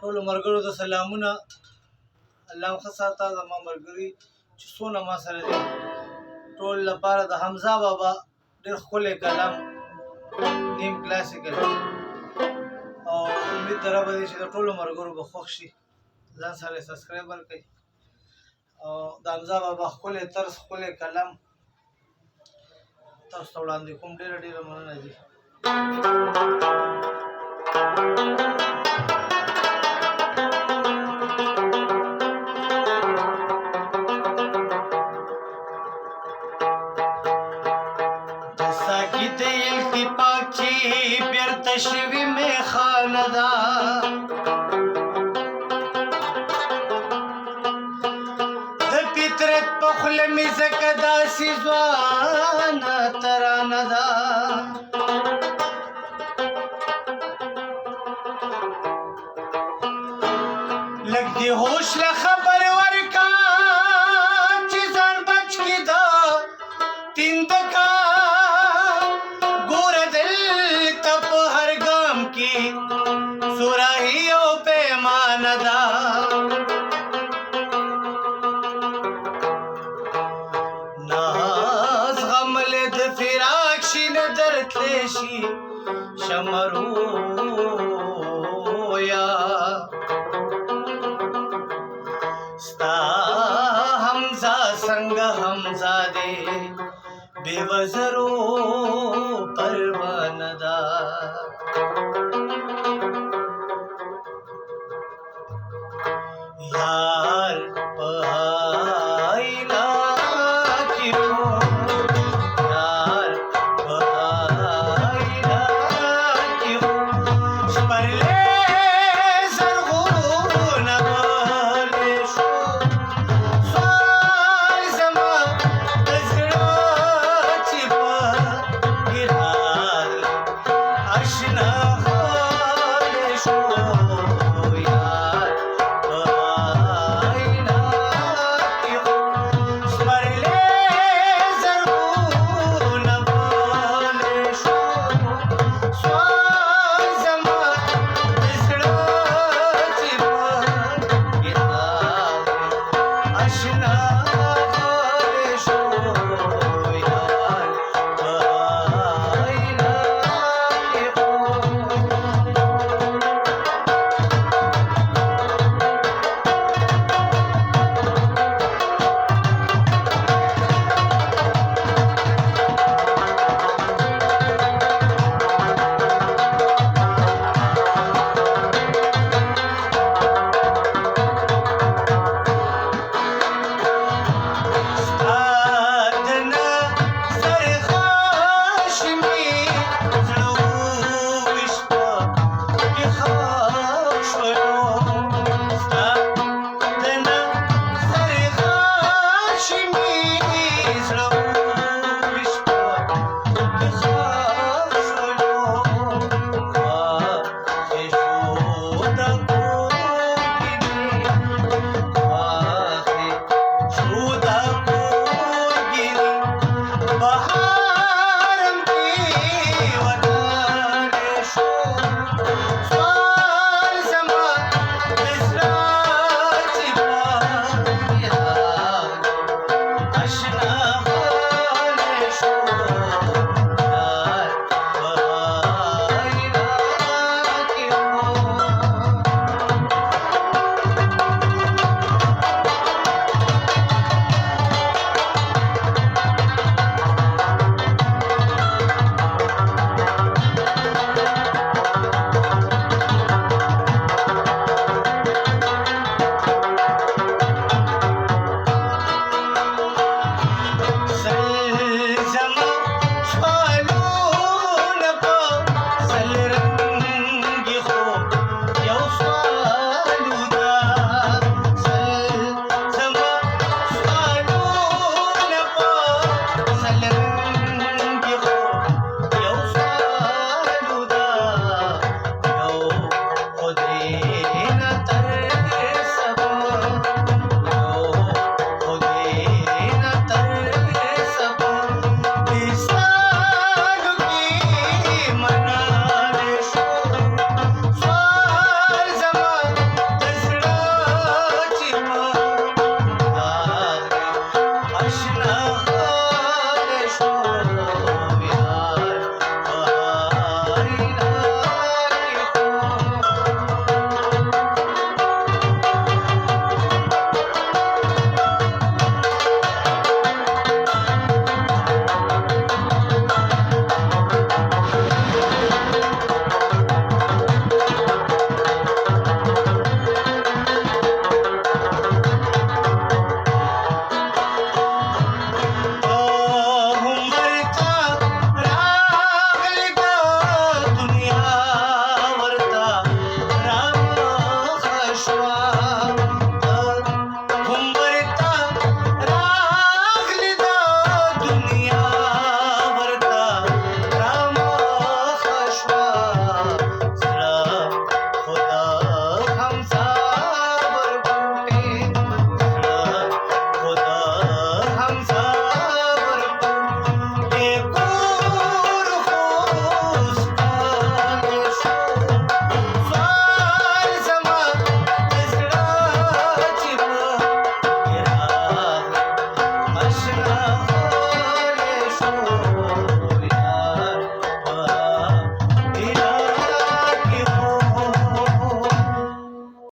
ټولو ملګرو ته سلامونه. الله مو ښه ساته. زما ملګري چې څونه ما سره دي ټول لپاره د حمزه بابا ډېر ښکلی کلام نیم کلاسیکل، او امید د ربه دی چې د ټولو ملګرو به خوښ شي. ځان سره یې سبسکرایب ورکړئ او د حمزه بابا ښکلی طرز ښکلی کلام تاسو ته وړاندې کوم. ډېره ډېره مننه دي. ساقي ته التفاق چې بیرته شوي میخانه ده، د فطرت په خوله مې ځکه داسې ځوانه ترانه ده. لږ دې هوش له خبر ورکا چې ځان بچ کې ده تیندکا. ګوره دلته په هر ګام کې صراحي او پیمانه ده. ناز غملې د فراق شي نه درتلی شي شمرویا. ستا حمزه څنګه حمزه دی بې وزرو پروانه ده. یا